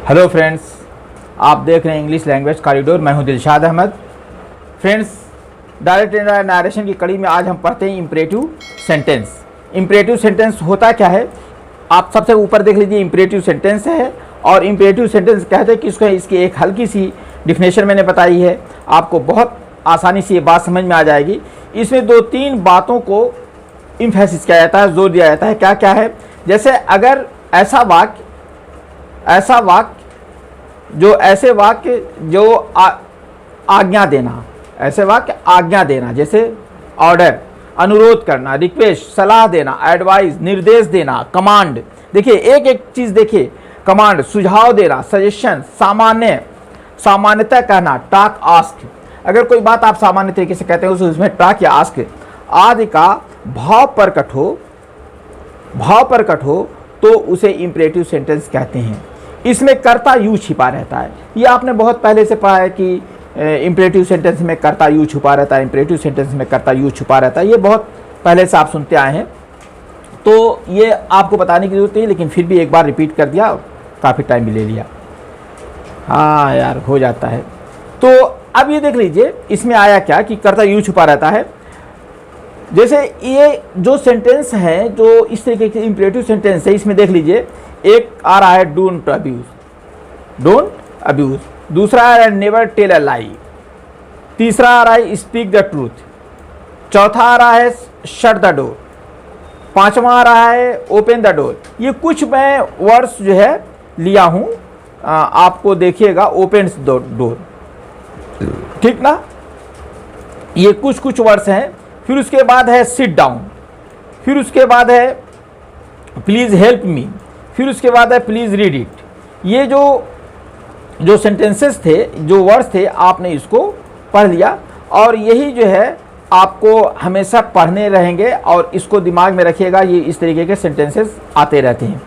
Hello friends, आप देख रहे हैं इंग्लिश लैंग्वेज कॉरिडोर। मैं हूं Dilshad Ahmad. Friends, direct narration की कड़ी में आज हम पढ़ते हैं इम्परेटिव सेंटेंस। इम्परेटिव सेंटेंस होता क्या है, आप सबसे ऊपर देख लीजिए। इम्परेटिव सेंटेंस है और इम्परेटिव सेंटेंस कहते हैं कि इसकी एक हल्की सी डिफिनेशन मैंने बताई है, आपको बहुत आसानी से ये बात समझ में आ जाएगी। इसमें दो तीन बातों को इम्फेसिस किया जाता है, जोर दिया जाता है। क्या क्या है? जैसे अगर ऐसे वाक्य जो आज्ञा देना, ऐसे वाक्य आज्ञा देना, जैसे ऑर्डर, अनुरोध करना, रिक्वेस्ट, सलाह देना, एडवाइस, निर्देश देना, कमांड। देखिए एक एक चीज देखिए, कमांड, सुझाव देना, सजेशन, सामान्यतः कहना, टाक, आस्क। अगर कोई बात आप सामान्य तरीके से कहते हैं उसमें टाक या आस्क आदि का भाव प्रकट हो तो उसे इम्परेटिव सेंटेंस कहते हैं। इसमें कर्ता यू छिपा रहता है। ये आपने बहुत पहले से पढ़ा है कि इम्परेटिव सेंटेंस में कर्ता यू छुपा रहता है, इम्परेटिव सेंटेंस में कर्ता यू छुपा रहता है। ये बहुत पहले से आप सुनते आए हैं, तो ये आपको बताने की जरूरत नहीं, लेकिन फिर भी एक बार रिपीट कर दिया, काफ़ी टाइम भी ले लिया। हाँ यार, हो जाता है। तो अब ये देख लीजिए इसमें आया क्या कि कर्ता यू छुपा रहता है। जैसे ये जो सेंटेंस है, जो इस तरीके के इम्परेटिव सेंटेंस है, इसमें देख लीजिए एक आ रहा है डोंट अब्यूज, दूसरा आ रहा है नेवर टेल अ लाई, तीसरा आ रहा है स्पीक द ट्रूथ, चौथा आ रहा है शट द डोर, पांचवा आ रहा है ओपन द डोर। ये कुछ मैं वर्ड्स जो है लिया हूं, आपको देखिएगा। ओपन द डोर, ठीक ना? ये कुछ वर्ड्स हैं। फिर उसके बाद है सिट डाउन, फिर उसके बाद है प्लीज हेल्प मी, फिर उसके बाद है प्लीज रीड इट। ये जो सेंटेंसेस थे, जो वर्ड्स थे, आपने इसको पढ़ लिया और यही जो है आपको हमेशा पढ़ने रहेंगे और इसको दिमाग में रखिएगा। ये इस तरीके के सेंटेंसेस आते रहते हैं।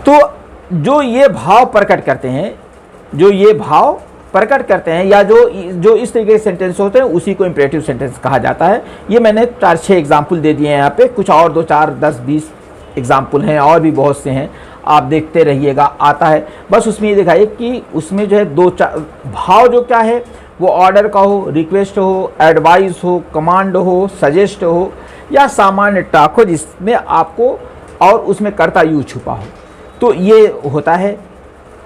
तो जो ये भाव प्रकट करते हैं, या जो इस तरीके के सेंटेंस होते हैं, उसी को इम्परेटिव सेंटेंस कहा जाता है। ये मैंने 4-6 एग्जाम्पल दे दिए हैं यहाँ पे, कुछ और 2, 4, 10, 20 एग्जाम्पल हैं, और भी बहुत से हैं, आप देखते रहिएगा, आता है। बस उसमें ये दिखाइए कि उसमें जो है 2-4 भाव जो क्या है, वो ऑर्डर का हो, रिक्वेस्ट हो, एडवाइस हो, कमांड हो, सजेस्ट हो, या सामान्य टाक हो जिसमें आपको और उसमें कर्ता यू छुपा हो। तो ये होता है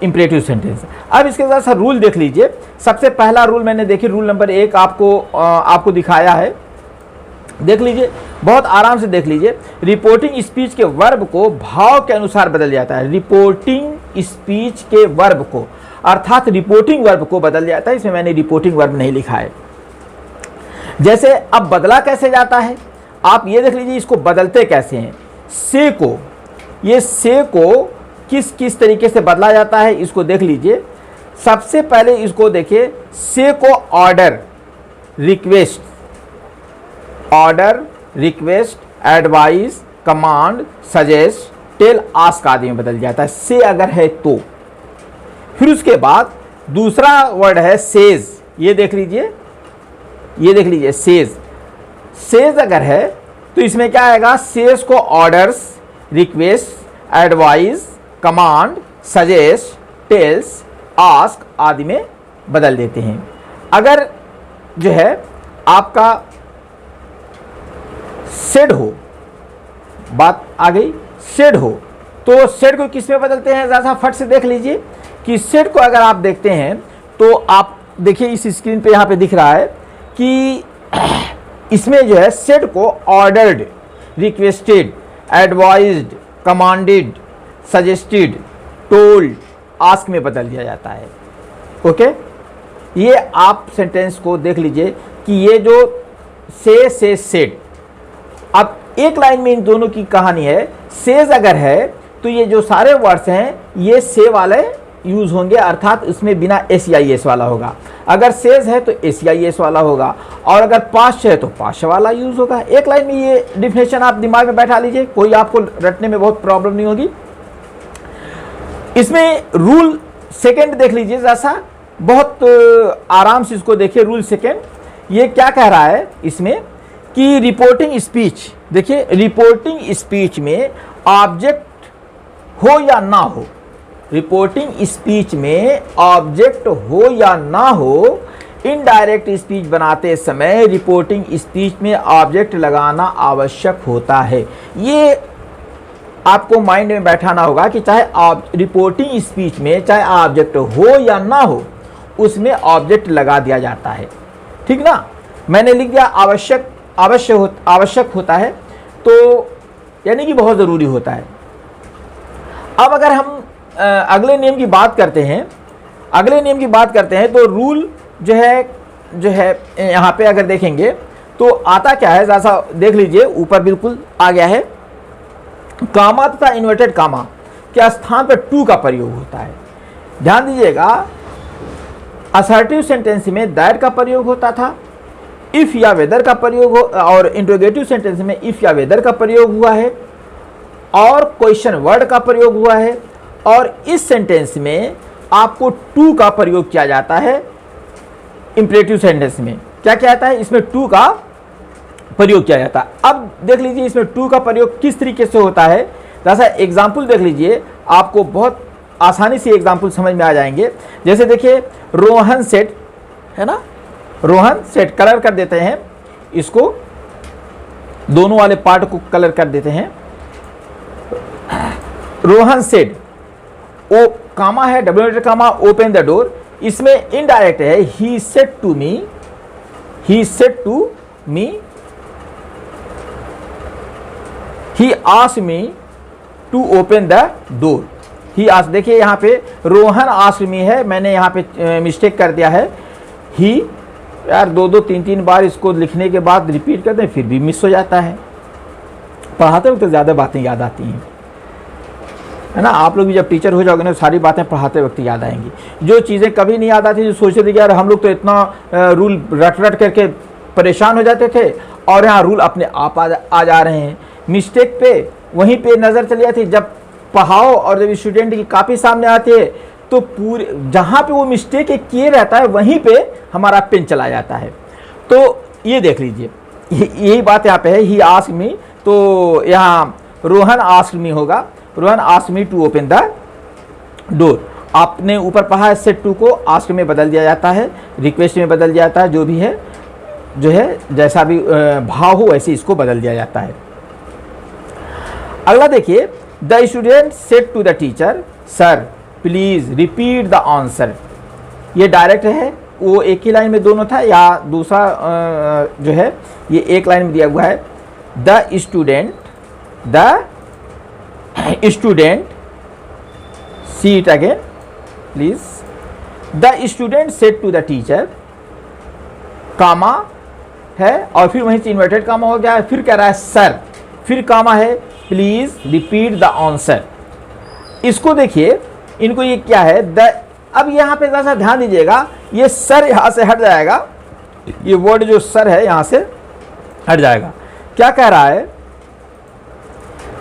इम्परेटिव सेंटेंस। अब इसके साथ साथ रूल देख लीजिए। सबसे पहला रूल मैंने देखिए, रूल नंबर 1 आपको दिखाया है, देख लीजिए, बहुत आराम से देख लीजिए। रिपोर्टिंग स्पीच के वर्ब को भाव के अनुसार बदल जाता है। रिपोर्टिंग स्पीच के वर्ब को, अर्थात रिपोर्टिंग वर्ब को बदल जाता है। इसमें मैंने रिपोर्टिंग वर्ब नहीं लिखा है। जैसे अब बदला कैसे जाता है, आप ये देख लीजिए, इसको बदलते कैसे हैं। से को किस तरीके से बदला जाता है, इसको देख लीजिए। सबसे पहले इसको देखिए, से को order, request, advice, command, suggest, tell, ask आदि में बदल जाता है, से अगर है तो। फिर उसके बाद दूसरा वर्ड है सेज। ये देख लीजिए सेज अगर है तो इसमें क्या आएगा, सेज को orders, request, advice, command, suggest, tells, ask आदि में बदल देते हैं। अगर जो है आपका सेड हो, बात आ गई, सेड हो, तो सेड को किस में बदलते हैं, ज़रा फट से देख लीजिए कि सेड को अगर आप देखते हैं तो आप देखिए इस स्क्रीन पे यहाँ पे दिख रहा है कि इसमें जो है सेड को ordered, requested, advised, commanded, suggested, told, ask में बदल दिया जाता है। ओके, ये आप सेंटेंस को देख लीजिए कि ये जो से सेड। अब एक लाइन में इन दोनों की कहानी है। सेज अगर है तो ये जो सारे वर्ड्स हैं ये से वाले यूज होंगे, अर्थात इसमें बिना एस वाला होगा। अगर सेज है तो एस वाला होगा, और अगर पास्ट है तो पास्ट वाला यूज होगा। एक लाइन में ये डिफिनेशन आप दिमाग में बैठा लीजिए, कोई आपको रटने में बहुत प्रॉब्लम नहीं होगी। इसमें रूल सेकंड देख लीजिए, जैसा बहुत आराम से इसको देखिए। रूल सेकंड ये क्या कह रहा है इसमें कि रिपोर्टिंग स्पीच, देखिए रिपोर्टिंग स्पीच में ऑब्जेक्ट हो या ना हो, रिपोर्टिंग स्पीच में ऑब्जेक्ट हो या ना हो, इनडायरेक्ट स्पीच बनाते समय रिपोर्टिंग स्पीच में ऑब्जेक्ट लगाना आवश्यक होता है। ये आपको माइंड में बैठाना होगा कि चाहे आप रिपोर्टिंग स्पीच में चाहे ऑब्जेक्ट हो या ना हो, उसमें ऑब्जेक्ट लगा दिया जाता है। ठीक ना, मैंने लिख दिया आवश्यक होता है, तो यानी कि बहुत ज़रूरी होता है। अब अगर हम अगले नियम की बात करते हैं तो रूल जो है यहाँ पे अगर देखेंगे तो आता क्या है, जैसा देख लीजिए ऊपर बिल्कुल आ गया है, कामा तथा इन्वर्टेड कामा के स्थान पर टू का प्रयोग होता है। ध्यान दीजिएगा, असर्टिव सेंटेंस में दैट का प्रयोग होता था, इफ या वेदर का प्रयोग हो, और इंट्रोगेटिव सेंटेंस में इफ या वेदर का प्रयोग हुआ है और क्वेश्चन वर्ड का प्रयोग हुआ है, और इस सेंटेंस में आपको टू का प्रयोग किया जाता है। इंपरेटिव सेंटेंस में क्या क्या आता है, इसमें टू का प्रयोग किया जाता है। अब देख लीजिए इसमें टू का प्रयोग किस तरीके से होता है, जैसा एग्जाम्पल देख लीजिए, आपको बहुत आसानी से एग्जाम्पल समझ में आ जाएंगे। जैसे देखिए रोहन सेट है ना, रोहन सेट, कलर कर देते हैं इसको, दोनों वाले पार्ट को कलर कर देते हैं। रोहन सेट, ओ कामा है, W comma, open the door, इसमें इनडायरेक्ट है, he said to me, he asked me to open the door. He asked, देखिए यहाँ पे रोहन आस्क्ड मी है, मैंने यहाँ पे मिस्टेक कर दिया है। ही, यार दो तीन तीन बार इसको लिखने के बाद रिपीट करते हैं फिर भी मिस हो जाता है। पढ़ाते वक्त तो ज़्यादा बातें याद आती हैं, है ना। आप लोग भी जब टीचर हो जाओगे ना, सारी बातें पढ़ाते वक्त याद आएंगी। जो चीज़ें कभी नहीं याद आती, जो सोचते थे कि यार हम लोग तो इतना रूल रट करके परेशान हो जाते थे, और यहाँ रूल अपने आप आ जा रहे हैं। मिस्टेक पे वहीं पे नज़र चली जाती, जब पढ़ाओ और जब स्टूडेंट की कॉपी सामने आती है तो पूरे जहाँ पे वो मिस्टेक किए रहता है वहीं पे हमारा पेन चला जाता है। तो ये देख लीजिए, यही बात यहाँ पे है, ही आस्क्ड मी, तो यहाँ रोहन आस्क्ड मी होगा, Rohan asked me to open the door. आपने ऊपर पढ़ा है, सेड टू को आस्क्ड में बदल दिया जाता है, रिक्वेस्ट में बदल दिया जाता है, जो भी है जो है जैसा भी भाव हो वैसे इसको बदल दिया जाता है। अगला देखिए, the student said to the teacher, sir please repeat the answer. ये डायरेक्ट है, वो एक ही लाइन में दोनों था, या दूसरा जो है ये एक लाइन में दिया हुआ है। The student see it again please, the student said to the teacher, comma है और फिर वहीं से इन्वर्टेड कामा हो गया है, फिर कह रहा है सर, फिर कामा है, प्लीज रिपीट द आंसर। इसको देखिए, इनको ये क्या है, अब यहाँ पे जरा सा ध्यान दीजिएगा, ये सर यहाँ से हट जाएगा, ये वर्ड जो सर है यहाँ से हट जाएगा। क्या कह रहा है,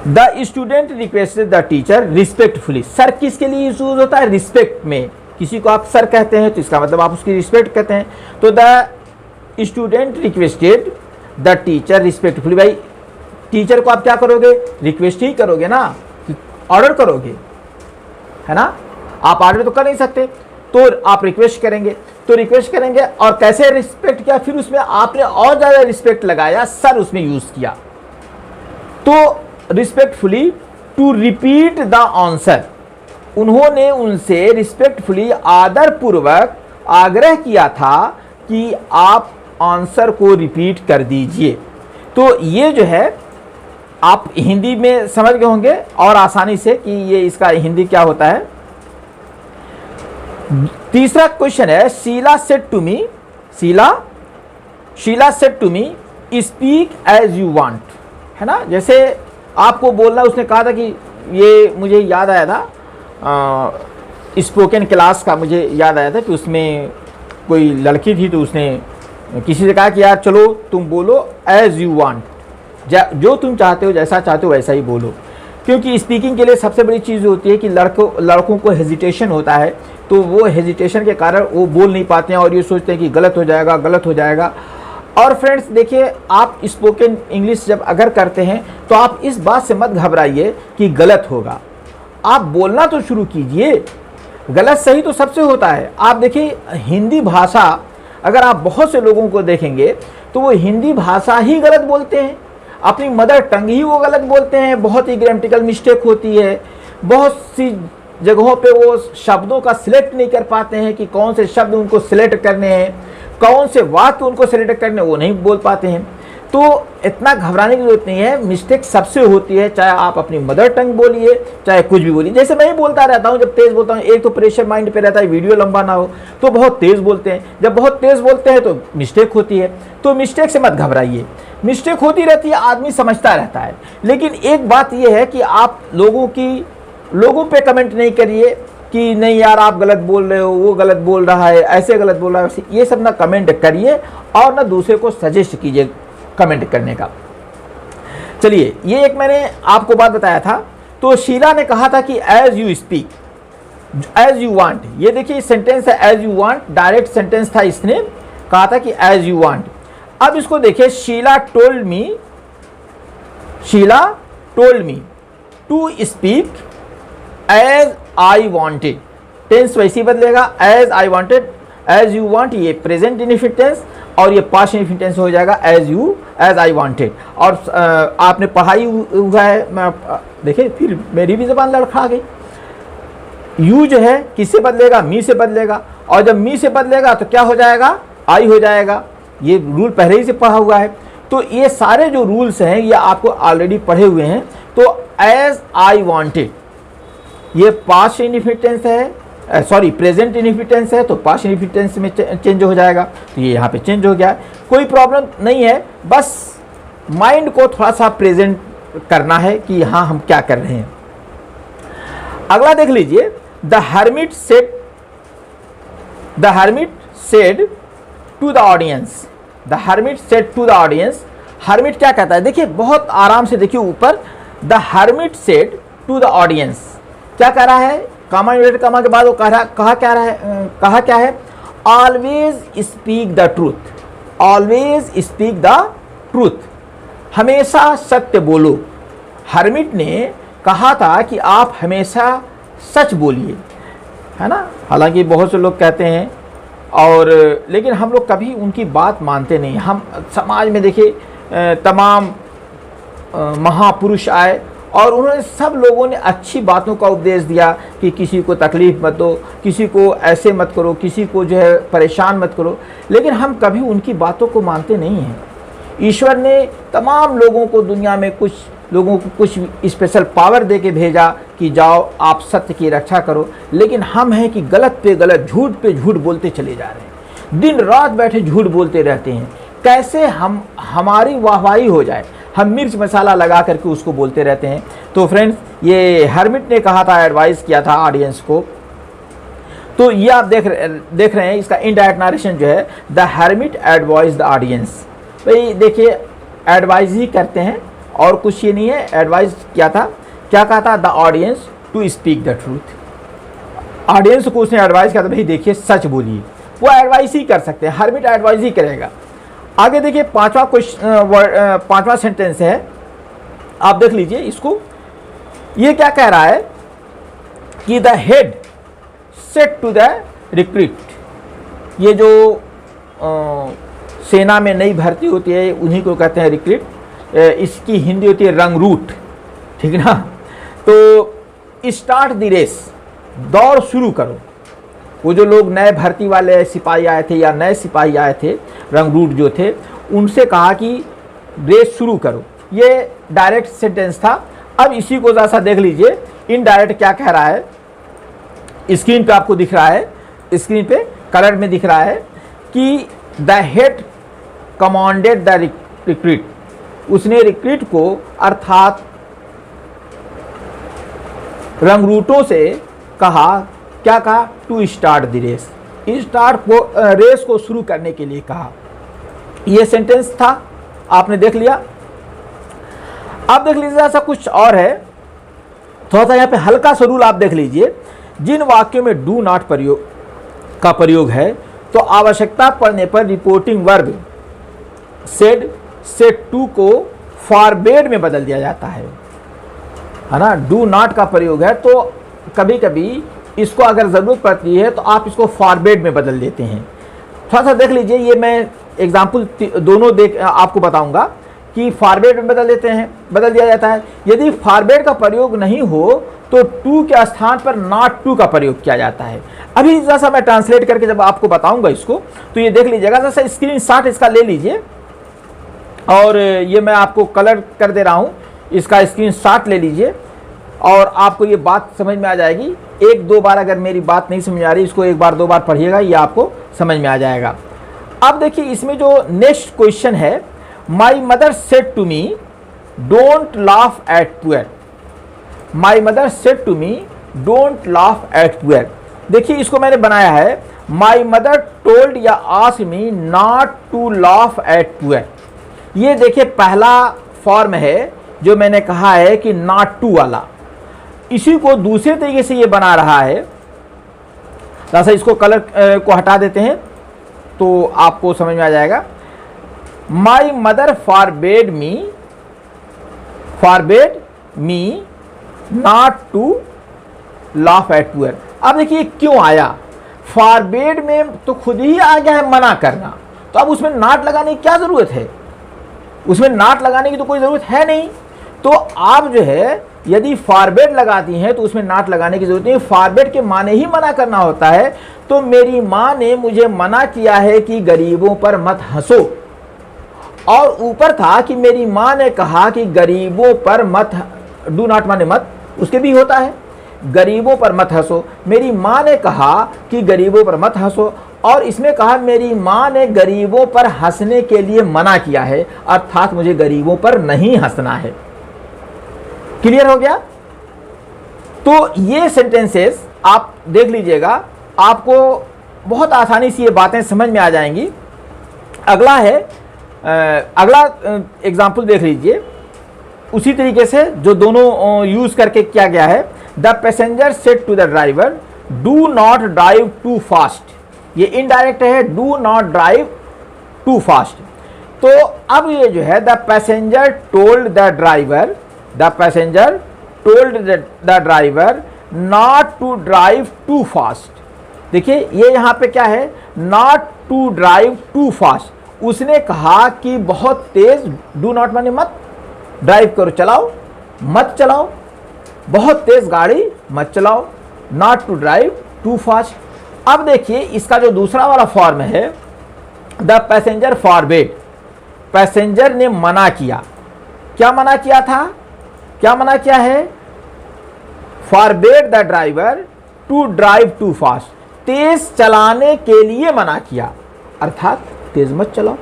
the student requested the teacher respectfully. Sir किसके लिए यूज होता है, रिस्पेक्ट में। किसी को आप सर कहते हैं तो इसका मतलब आप उसकी रिस्पेक्ट कहते हैं। तो the student requested the teacher respectfully, भाई टीचर को आप क्या करोगे, रिक्वेस्ट ही करोगे ना, ऑर्डर करोगे, है ना। आप ऑर्डर तो कर नहीं सकते, तो आप रिक्वेस्ट करेंगे, और कैसे रिस्पेक्ट किया, फिर उसमें आपने और ज़्यादा रिस्पेक्ट लगाया, सर उसमें यूज किया। तो respectfully to repeat the answer, उन्होंने उनसे रिस्पेक्टफुली आदरपूर्वक आग्रह किया था कि आप आंसर को रिपीट कर दीजिए। तो ये जो है आप हिंदी में समझ गए होंगे और आसानी से कि ये इसका हिंदी क्या होता है। तीसरा क्वेश्चन है, Sheela said to me, Sheela said to me speak as you want, है ना। जैसे आपको बोलना, उसने कहा था कि ये मुझे याद आया था, स्पोकन क्लास का मुझे याद आया था कि उसमें कोई लड़की थी, तो उसने किसी से कहा कि यार चलो तुम बोलो एज यू वांट, जो तुम चाहते हो, जैसा चाहते हो वैसा ही बोलो। क्योंकि स्पीकिंग के लिए सबसे बड़ी चीज़ होती है कि लड़कों को हेजिटेशन होता है, तो वो हेजिटेशन के कारण वो बोल नहीं पाते हैं और ये सोचते हैं कि गलत हो जाएगा। और फ्रेंड्स देखिए, आप स्पोकन इंग्लिश जब अगर करते हैं तो आप इस बात से मत घबराइए कि गलत होगा। आप बोलना तो शुरू कीजिए। गलत सही तो सबसे होता है। आप देखिए हिंदी भाषा, अगर आप बहुत से लोगों को देखेंगे तो वो हिंदी भाषा ही गलत बोलते हैं, अपनी मदर टंग ही वो गलत बोलते हैं, बहुत ही ग्रामेटिकल मिस्टेक होती है, बहुत सी जगहों पे वो शब्दों का सिलेक्ट नहीं कर पाते हैं कि कौन से शब्द उनको सिलेक्ट करने हैं, कौन से वाक्य उनको सिलेक्ट करने, वो नहीं बोल पाते हैं। तो इतना घबराने की जरूरत नहीं है, मिस्टेक सबसे होती है, चाहे आप अपनी मदर टंग बोलिए चाहे कुछ भी बोलिए। जैसे मैं ही बोलता रहता हूँ, जब तेज़ बोलता हूँ, एक तो प्रेशर माइंड पे रहता है, वीडियो लंबा ना हो, तो बहुत तेज़ बोलते हैं। जब बहुत तेज़ बोलते हैं तो मिस्टेक होती है। तो मिस्टेक से मत घबराइए, मिस्टेक होती रहती है, आदमी समझता रहता है। लेकिन एक बात यह है कि आप लोगों पे कमेंट नहीं करिए कि नहीं यार आप गलत बोल रहे हो, वो गलत बोल रहा है, ऐसे गलत बोल रहा है, ये सब ना कमेंट करिए और ना दूसरे को सजेस्ट कीजिए कमेंट करने का। चलिए, ये एक मैंने आपको बात बताया था। तो शीला ने कहा था कि as you speak as you want, ये देखिए सेंटेंस है as you want, direct sentence था, इसने कहा था कि एज यू वांट। अब इसको देखिए, Sheela told me to speak as I wanted. Tense वैसे बदलेगा, as I wanted, as you want ये प्रेजेंट इंडेफिनिट टेंस और ये पास्ट इंडेफिनिट टेंस हो जाएगा एज आई वांटेड। और आपने पढ़ाई हुआ है, मैं देखिए फिर मेरी भी जबान लड़खड़ा गई। यू जो है किससे बदलेगा, मी से बदलेगा, और जब मी से बदलेगा तो क्या हो जाएगा, आई हो जाएगा। ये रूल पहले ही से पढ़ा हुआ है। तो ये सारे जो रूल्स हैं ये आपको ऑलरेडी पढ़े हुए हैं। तो एज आई वांटेड ये पास्ट इंडेफिनिट टेंस है, सॉरी प्रेजेंट इंडेफिनिट टेंस है, तो पास्ट इंडेफिनिट टेंस में चेंज हो जाएगा। तो ये यहाँ पे चेंज हो गया, कोई प्रॉब्लम नहीं है। बस माइंड को थोड़ा सा प्रेजेंट करना है कि यहाँ हम क्या कर रहे हैं। अगला देख लीजिए, the hermit said to the audience. The hermit said to the audience, hermit क्या कहता है, देखिए बहुत आराम से देखिए ऊपर, the hermit said to the audience क्या कह रहा है, कॉमा इन्वर्टेड कॉमा के बाद वो कहा क्या है, always speak the truth, always speak the truth, हमेशा सत्य बोलो। हर्मिट ने कहा था कि आप हमेशा सच बोलिए, है ना। हालांकि बहुत से लोग कहते हैं और लेकिन हम लोग कभी उनकी बात मानते नहीं। हम समाज में देखिए तमाम महापुरुष आए और उन्होंने सब लोगों ने अच्छी बातों का उपदेश दिया कि किसी को तकलीफ़ मत दो, किसी को ऐसे मत करो, किसी को जो है परेशान मत करो, लेकिन हम कभी उनकी बातों को मानते नहीं हैं। ईश्वर ने तमाम लोगों को दुनिया में कुछ लोगों को कुछ स्पेशल पावर दे के भेजा कि जाओ आप सत्य की रक्षा करो, लेकिन हम हैं कि गलत पे गलत, झूठ पे झूठ बोलते चले जा रहे हैं, दिन रात बैठे झूठ बोलते रहते हैं। कैसे हमारी वाहवाही हो जाए, हम मिर्च मसाला लगा करके उसको बोलते रहते हैं। तो फ्रेंड्स, ये हर्मिट ने कहा था, एडवाइस किया था ऑडियंस को। तो ये आप देख रहे हैं, इसका इनडायरेक्ट नरेशन जो है, the hermit advise the audience. भाई देखिए एडवाइज ही करते हैं और कुछ ये नहीं है। एडवाइस किया था, क्या कहा था, the audience to speak the truth. Audience को उसने एडवाइस किया था, भाई देखिए सच बोलिए। वो एडवाइस ही कर सकते हैं, हर्मिट एडवाइस ही करेगा। आगे देखिए पांचवा सेंटेंस है, आप देख लीजिए इसको। ये क्या कह रहा है कि the head said to the recruit. ये जो सेना में नई भर्ती होती है उन्हीं को कहते हैं रिक्रूट। इसकी हिंदी होती है रंगरूट, ठीक ना। तो स्टार्ट द रेस, दौड़ शुरू करो। वो जो लोग नए भर्ती वाले सिपाही आए थे या नए सिपाही आए थे, रंगरूट जो थे, उनसे कहा कि रेस शुरू करो। ये डायरेक्ट सेंटेंस था। अब इसी को जरा सा देख लीजिए, इनडायरेक्ट क्या कह रहा है। स्क्रीन पे आपको दिख रहा है, स्क्रीन पे कलर में दिख रहा है कि the head commanded the recruit. उसने रिक्रूट को अर्थात रंगरूटों से कहा, क्या कहा, to start the race, race को शुरू करने के लिए कहा। यह सेंटेंस था, आपने देख लिया। अब देख लीजिए ऐसा कुछ और है, थोड़ा सा यहाँ पे हल्का सा रूल आप देख लीजिए। जिन वाक्यों में डू नॉट का प्रयोग है तो आवश्यकता पड़ने पर रिपोर्टिंग वर्ब सेड टू को फॉरबेड में बदल दिया जाता है। है ना, डू नॉट का प्रयोग है, तो कभी कभी इसको अगर ज़रूरत पड़ती है तो आप इसको फॉरबेड में बदल देते हैं। थोड़ा सा देख लीजिए, ये मैं एग्जाम्पल दोनों आपको बताऊंगा कि फॉरबेड में बदल दिया जाता है। यदि फॉरबेड का प्रयोग नहीं हो तो टू के स्थान पर नॉट टू का प्रयोग किया जाता है। अभी जैसा मैं ट्रांसलेट करके जब आपको बताऊंगा इसको, तो ये देख लीजिएगा, जैसा स्क्रीनशॉट इसका ले लीजिए, और ये मैं आपको कलर कर दे रहा हूँ, इसका स्क्रीनशॉट ले लीजिए और आपको ये बात समझ में आ जाएगी। एक दो बार अगर मेरी बात नहीं समझ आ रही, इसको एक बार दो बार पढ़िएगा, ये आपको समझ में आ जाएगा। अब देखिए इसमें जो नेक्स्ट क्वेश्चन है, my mother said to me don't laugh at poor. My mother said to me don't laugh at poor. देखिए इसको मैंने बनाया है, माई मदर टोल्ड या asked me not to laugh at poor. ये देखिए पहला फॉर्म है जो मैंने कहा है कि नॉट टू वाला। इसी को दूसरे तरीके से ये बना रहा है, जैसा इसको कलर को हटा देते हैं तो आपको समझ में आ जाएगा। My mother forbade me not to laugh at poor. अब देखिए क्यों आया, फॉरबेड में तो खुद ही आ गया है मना करना, तो अब उसमें नॉट लगाने की क्या जरूरत है, उसमें नॉट लगाने की तो कोई जरूरत है नहीं। तो आप जो है यदि फॉरबेड लगाती हैं तो उसमें नॉट लगाने की जरूरत नहीं, फॉरबेड के माने ही मना करना होता है। तो मेरी माँ ने मुझे मना किया है कि गरीबों पर मत हंसो, और ऊपर था कि मेरी माँ ने कहा कि गरीबों पर मत, डू नॉट माने मत, उसके भी होता है, गरीबों पर मत हंसो। मेरी माँ ने कहा कि गरीबों पर मत हंसो, और इसमें कहा मेरी माँ ने गरीबों पर हंसने के लिए मना किया है, अर्थात मुझे गरीबों पर नहीं हंसना है। क्लियर हो गया? तो ये सेंटेंसेस आप देख लीजिएगा, आपको बहुत आसानी से ये बातें समझ में आ जाएंगी। अगला है, अगला एग्जाम्पल देख लीजिए, उसी तरीके से जो दोनों यूज करके किया गया है। The passenger said to the driver do not drive too fast. ये इनडायरेक्ट है, do not drive too fast. तो अब ये जो है, the passenger told the driver, the passenger told the driver not to drive too fast. देखिए ये यहाँ पे क्या है, not to drive too fast. उसने कहा कि बहुत तेज, डू नॉट माने मत, ड्राइव करो, चलाओ मत चलाओ, बहुत तेज गाड़ी मत चलाओ, not to drive too fast. अब देखिए इसका जो दूसरा वाला फॉर्म है, द पैसेंजर फॉरबेड, पैसेंजर ने मना किया। क्या मना किया था, क्या मना किया है, forbade the driver to drive too fast, तेज चलाने के लिए मना किया, अर्थात तेज मत चलाओ।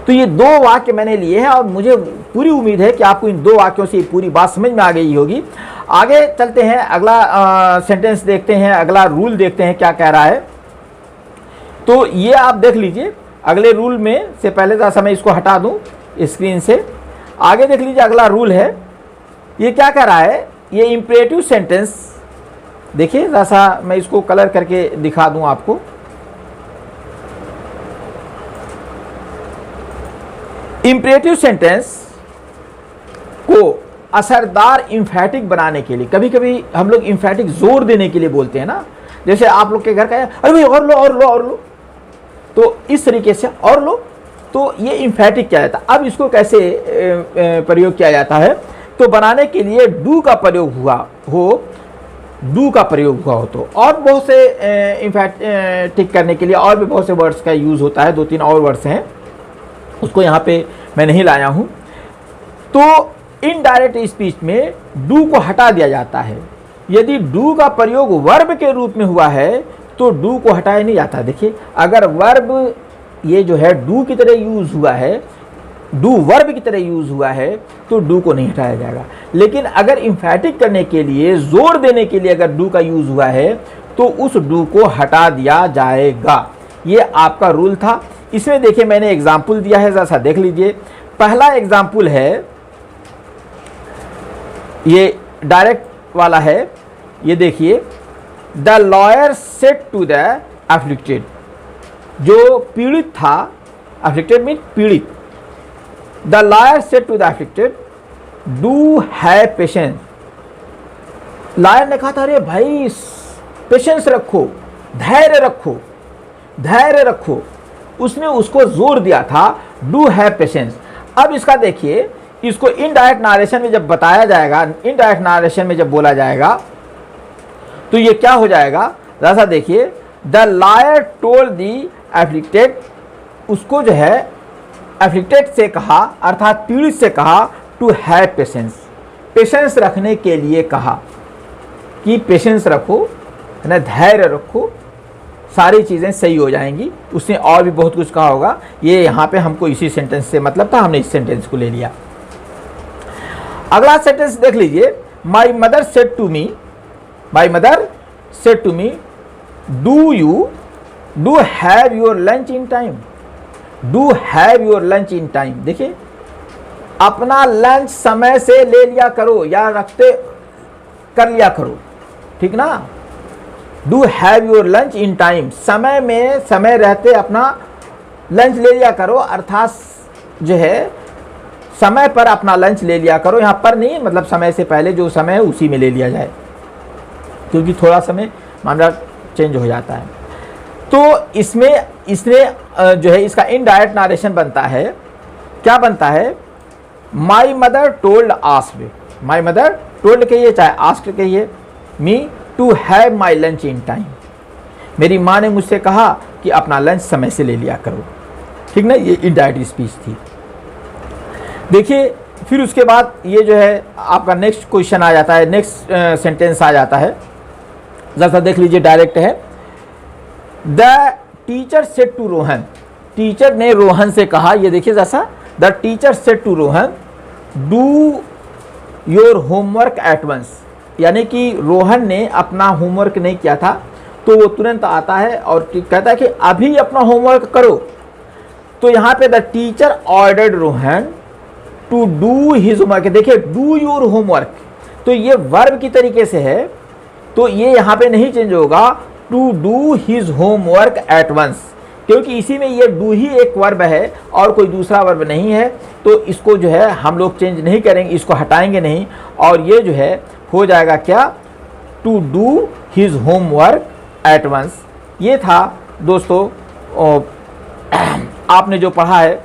तो ये दो वाक्य मैंने लिए हैं और मुझे पूरी उम्मीद है कि आपको इन दो वाक्यों से पूरी बात समझ में आ गई होगी। आगे चलते हैं, अगला सेंटेंस देखते हैं, अगला रूल देखते हैं क्या कह रहा है। तो ये आप देख लीजिए, अगले रूल में से पहले जैसा मैं इसको हटा दूं स्क्रीन से, आगे देख लीजिए अगला रूल है। ये क्या कह रहा है, ये इंपरेटिव सेंटेंस देखिए, जैसा मैं इसको कलर करके दिखा दूं आपको। इंपरेटिव सेंटेंस को असरदार इम्फैटिक बनाने के लिए, कभी कभी हम लोग इम्फैटिक जोर देने के लिए बोलते हैं ना, जैसे आप लोग के घर का, अरे भाई और लो और लो और लो, तो इस तरीके से और लो, तो ये इम्फैटिक किया जाता है। अब इसको कैसे प्रयोग किया जाता है, तो बनाने के लिए डू का प्रयोग हुआ हो, डू का प्रयोग हुआ हो, तो और बहुत से इम्फैटिक करने के लिए और भी बहुत से वर्ड्स का यूज होता है, दो तीन और वर्ड्स हैं, उसको यहाँ पे मैं नहीं लाया हूँ। तो इनडायरेक्ट स्पीच में डू को हटा दिया जाता है। यदि डू का प्रयोग वर्ब के रूप में हुआ है तो डू को हटाया नहीं जाता। देखिए अगर वर्ब ये जो है डू की तरह यूज हुआ है, डू वर्ब की तरह यूज हुआ है, तो डू को नहीं हटाया जाएगा। लेकिन अगर इम्फैटिक करने के लिए, जोर देने के लिए अगर डू का यूज हुआ है तो उस डू को हटा दिया जाएगा। ये आपका रूल था। इसमें देखिए मैंने एग्जाम्पल दिया है, जैसा देख लीजिए। पहला एग्जाम्पल है, ये डायरेक्ट वाला है, ये देखिए, the lawyer said to the afflicted, जो पीड़ित था, एफ्लिक्टेड मीन पीड़ित, the lawyer said to the afflicted do have patience, lion ने कहा था अरे भाई पेशेंस रखो, धैर्य रखो, धैर्य रखो। उसने उसको जोर दिया था डू हैव पेशेंस। अब इसका देखिए, इसको इनडायरेक्ट नारेशन में जब बताया जाएगा, इनडायरेक्ट नारेशन में जब बोला जाएगा तो ये क्या हो जाएगा, जैसा देखिए, the lawyer told the afflicted, उसको जो है एफ्लिक्टेड से कहा अर्थात पीड़ित से कहा टू हैव पेशेंस, पेशेंस रखने के लिए कहा कि पेशेंस रखो, है ना, धैर्य रखो, सारी चीज़ें सही हो जाएंगी। उसने और भी बहुत कुछ कहा होगा, ये यहाँ पे हमको इसी सेंटेंस से मतलब था, हमने इस सेंटेंस को ले लिया। अगला सेंटेंस देख लीजिए, my mother said to me, my mother said to me do have your lunch in time, do have your lunch in time. देखिए, अपना लंच समय से ले लिया करो या रखते कर लिया करो, ठीक ना। Do have your lunch in time, समय में समय रहते अपना लंच ले लिया करो, अर्थात जो है समय पर अपना लंच ले लिया करो। यहाँ पर नहीं, मतलब समय से पहले जो समय है उसी में ले लिया जाए, क्योंकि थोड़ा समय मामला चेंज हो जाता है। तो इसमें इसने जो है इसका इनडायरेक्ट नारेशन बनता है, क्या बनता है, my mother told asked, my mother told कहिए चाहे आस्क्ड कहिए, me to have my lunch in time, मेरी माँ ने मुझसे कहा कि अपना लंच समय से ले लिया करो, ठीक ना। ये इनडायरेक्ट स्पीच थी। देखिए, फिर उसके बाद ये जो है आपका नेक्स्ट क्वेश्चन आ जाता है, नेक्स्ट सेंटेंस आ जाता है, जरा देख लीजिए, डायरेक्ट है। The teacher said to Rohan, teacher ने रोहन से कहा, ये देखिए जैसा, the teacher said to Rohan do your homework at once, यानी कि रोहन ने अपना होमवर्क नहीं किया था तो वो तुरंत आता है और कहता है कि अभी अपना होमवर्क करो। तो यहाँ पे the teacher ordered Rohan to do his homework, देखिए डू योर होमवर्क, तो ये वर्ब की तरीके से है, तो ये यहाँ पे नहीं चेंज होगा, to do his homework at once, क्योंकि इसी में ये डू ही एक वर्ब है और कोई दूसरा वर्ब नहीं है। तो इसको जो है हम लोग चेंज नहीं करेंगे, इसको हटाएंगे नहीं, और ये जो है हो जाएगा क्या, to do his homework at once. ये था दोस्तों आपने जो पढ़ा है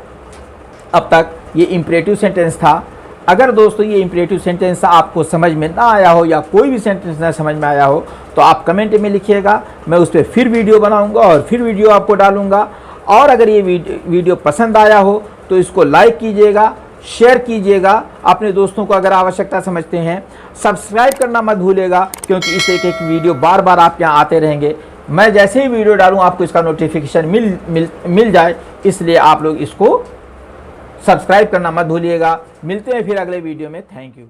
अब तक, ये इंपरेटिव सेंटेंस था। अगर दोस्तों ये इंपरेटिव सेंटेंस आपको समझ में ना आया हो या कोई भी सेंटेंस ना समझ में आया हो तो आप कमेंट में लिखिएगा, मैं उस पर फिर वीडियो बनाऊंगा और फिर वीडियो आपको डालूंगा। और अगर ये वीडियो पसंद आया हो तो इसको लाइक कीजिएगा, शेयर कीजिएगा अपने दोस्तों को अगर आवश्यकता समझते हैं। सब्सक्राइब करना मत भूलिएगा, क्योंकि इस एक वीडियो बार बार आपके यहाँ आते रहेंगे। मैं जैसे ही वीडियो डालूँ आपको इसका नोटिफिकेशन मिल जाए, इसलिए आप लोग इसको सब्सक्राइब करना मत भूलिएगा। मिलते हैं फिर अगले वीडियो में। Thank you.